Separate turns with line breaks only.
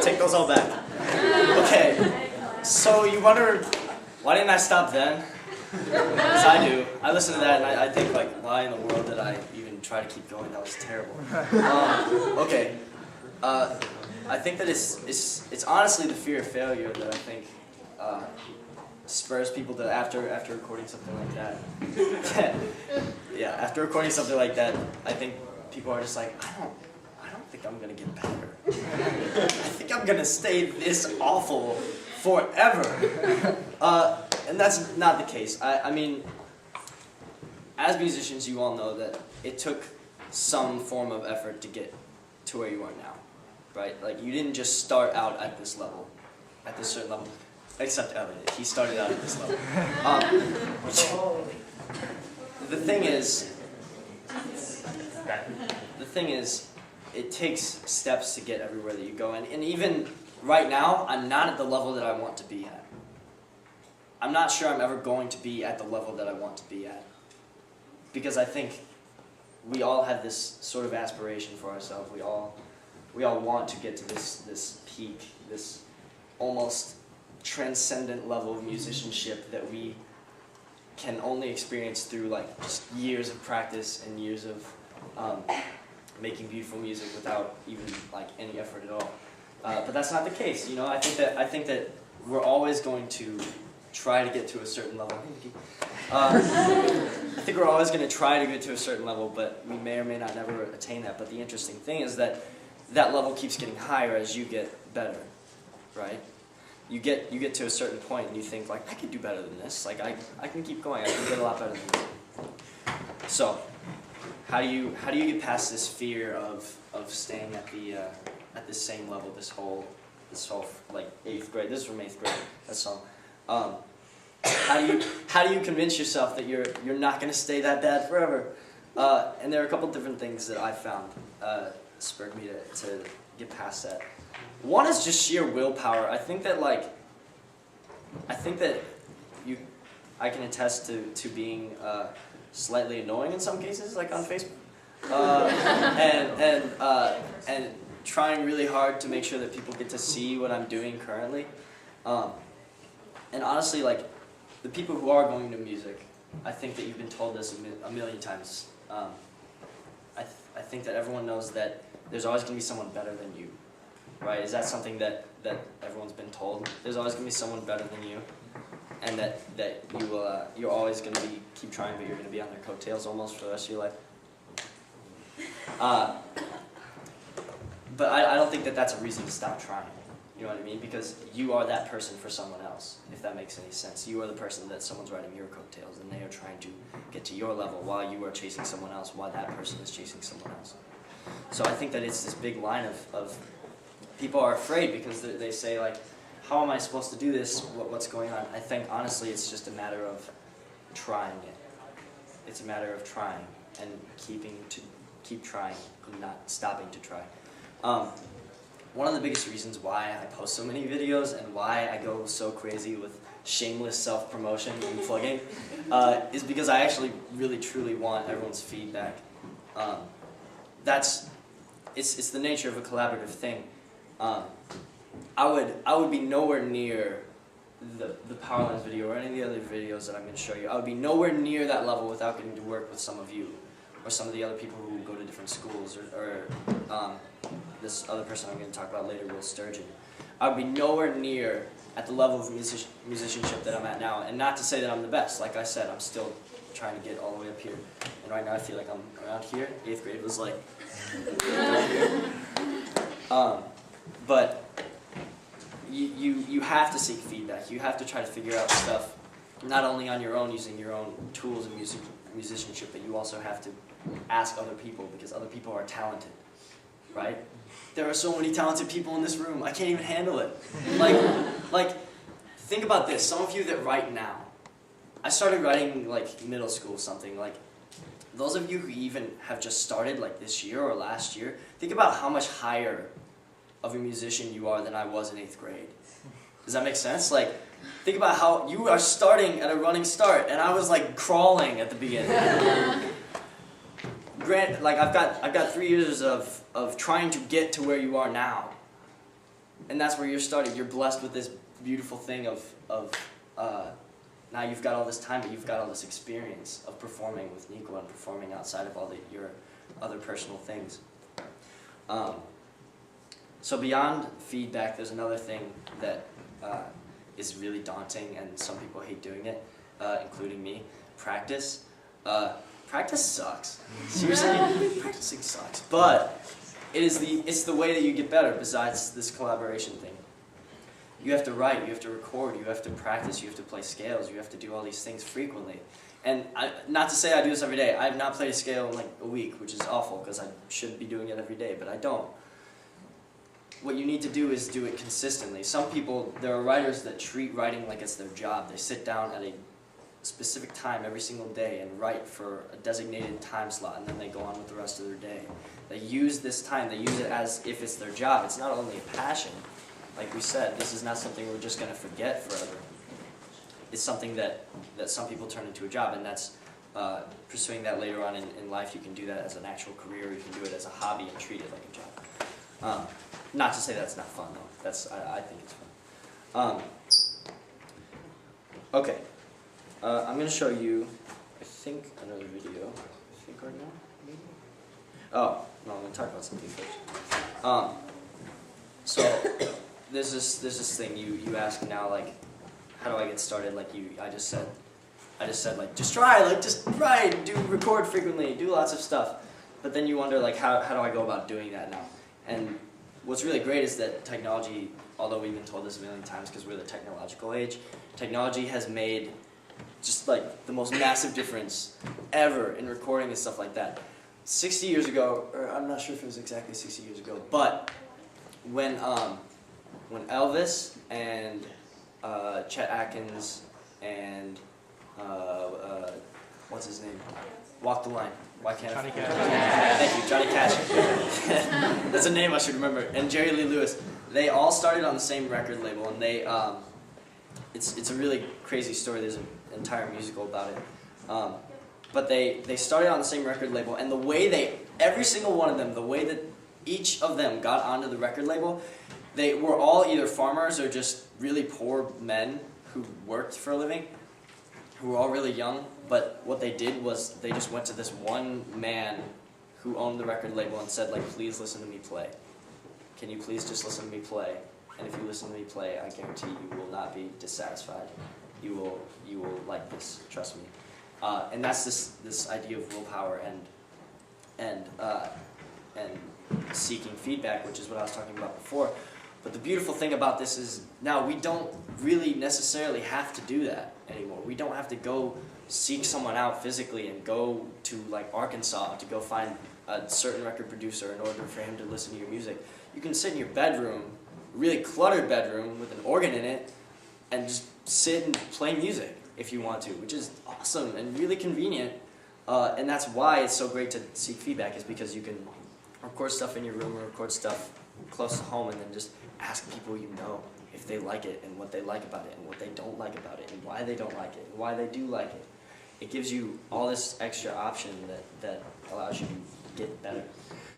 Take those all back. Okay, so you wonder, why didn't I stop then? Because I do. I listen to that and I think, like, why in the world did I even try to keep going? That was terrible. Okay. I think that it's honestly the fear of failure that I think spurs people to after recording something like that. Yeah, after recording something like that, I think people are just like, I don't think I'm gonna get better. I think I'm gonna stay this awful forever. And that's not the case. I mean, as musicians, you all know that it took some form of effort to get to where you are now, right? Like, you didn't just start out at this level, at this certain level, except Elliot. He started out at this level. The thing is, it takes steps to get everywhere that you go. And even right now, I'm not at the level that I want to be at. I'm not sure I'm ever going to be at the level that I want to be at. Because I think we all have this sort of aspiration for ourselves. We all want to get to this peak, this almost transcendent level of musicianship that we can only experience through, like, just years of practice and years of making beautiful music without even, like, any effort at all. But that's not the case, you know. I think that we're always going to try to get to a certain level. I think we're always going to try to get to a certain level, but we may or may not never attain that. But the interesting thing is that that level keeps getting higher as you get better, right? You get to a certain point and you think, like, I can do better than this. Like, I can keep going. I can get a lot better than this. So, how do you get past this fear of staying at the same level this whole like 8th grade? This is from 8th grade. That song. How do you convince yourself that you're not going to stay that bad forever? And there are a couple different things that I found spurred me to get past that. One is just sheer willpower. I think that I can attest to being slightly annoying in some cases, like on Facebook, and trying really hard to make sure that people get to see what I'm doing currently. And honestly, like, the people who are going to music, I think that you've been told this a million times. I think that everyone knows that there's always going to be someone better than you, right? Is that something that everyone's been told? There's always going to be someone better than you, and that you're always going to keep trying, but you're going to be on their coattails almost for the rest of your life. But I don't think that that's a reason to stop trying. You know what I mean? Because you are that person for someone else, if that makes any sense. You are the person that someone's riding your coattails, and they are trying to get to your level while you are chasing someone else, while that person is chasing someone else. So I think that it's this big line of people are afraid because they say, like, how am I supposed to do this? What's going on? I think, honestly, it's just a matter of trying it. It's a matter of trying and keep trying and not stopping to try. One of the biggest reasons why I post so many videos and why I go so crazy with shameless self-promotion and plugging is because I actually really truly want everyone's feedback. It's the nature of a collaborative thing. I would be nowhere near the Powerlines video or any of the other videos that I'm going to show you. I would be nowhere near that level without getting to work with some of you or some of the other people who go to different schools or this other person I'm going to talk about later, Will Sturgeon. I would be nowhere near at the level of musicianship that I'm at now. And not to say that I'm the best. Like I said, I'm still trying to get all the way up here. And right now I feel like I'm around here. 8th grade was like... But you have to seek feedback. You have to try to figure out stuff, not only on your own, using your own tools of musicianship, but you also have to ask other people, because other people are talented, right? There are so many talented people in this room. I can't even handle it. Like, think about this. Some of you that write now. I started writing, like, middle school something. Like, those of you who even have just started, like, this year or last year, think about how much higher of a musician you are than I was in 8th grade. Does that make sense? Like, think about how you are starting at a running start, and I was, like, crawling at the beginning. I've got 3 years of trying to get to where you are now. And that's where you're starting. You're blessed with this beautiful thing of now you've got all this time, but you've got all this experience of performing with Nico and performing outside of all your other personal things. So beyond feedback, there's another thing that is really daunting, and some people hate doing it, including me. Practice. Practice sucks. Seriously, practicing sucks. But it's the way that you get better. Besides this collaboration thing, you have to write, you have to record, you have to practice, you have to play scales, you have to do all these things frequently. And not to say I do this every day. I have not played a scale in like a week, which is awful because I should be doing it every day, but I don't. What you need to do is do it consistently. Some people, there are writers that treat writing like it's their job. They sit down at a specific time every single day and write for a designated time slot, and then they go on with the rest of their day. They use this time, they use it as if it's their job. It's not only a passion. Like we said, this is not something we're just going to forget forever. It's something that some people turn into a job, and that's pursuing that later on in life. You can do that as an actual career, you can do it as a hobby and treat it like a job. Not to say that's not fun, though. I think it's fun. Okay. I'm going to show you, I think, another video. I think right now, maybe? Oh, no, I'm going to talk about something first. So, there's this thing, you ask now, like, how do I get started? Like, I just said, like, just try, record frequently, do lots of stuff. But then you wonder, like, how do I go about doing that now? And what's really great is that technology, although we've been told this a million times because we're the technological age, technology has made just like the most massive difference ever in recording and stuff like that. 60 years ago, or I'm not sure if it was exactly 60 years ago, but when Elvis and Chet Atkins and what's his name? Walk the Line. Why can't
Johnny
I?
Cash.
Thank you, Johnny Cash. That's a name I should remember. And Jerry Lee Lewis. They all started on the same record label, and they it's a really crazy story. There's an entire musical about it. But they started on the same record label, and the way every single one of them, the way that each of them got onto the record label, they were all either farmers or just really poor men who worked for a living, who were all really young. But what they did was they just went to this one man who owned the record label and said, like, please listen to me play. Can you please just listen to me play? And if you listen to me play, I guarantee you will not be dissatisfied. You will like this, trust me. And that's this idea of willpower and seeking feedback, which is what I was talking about before. But the beautiful thing about this is now we don't really necessarily have to do that anymore. We don't have to go seek someone out physically and go to like Arkansas to go find a certain record producer in order for him to listen to your music. You can sit in your bedroom, really cluttered bedroom with an organ in it, and just sit and play music if you want to, which is awesome and really convenient. And that's why it's so great to seek feedback, is because you can record stuff in your room or record stuff close to home and then just ask people you know if they like it and what they like about it and what they don't like about it and why they don't like it and why they do like it. It gives you all this extra option that allows you to get better.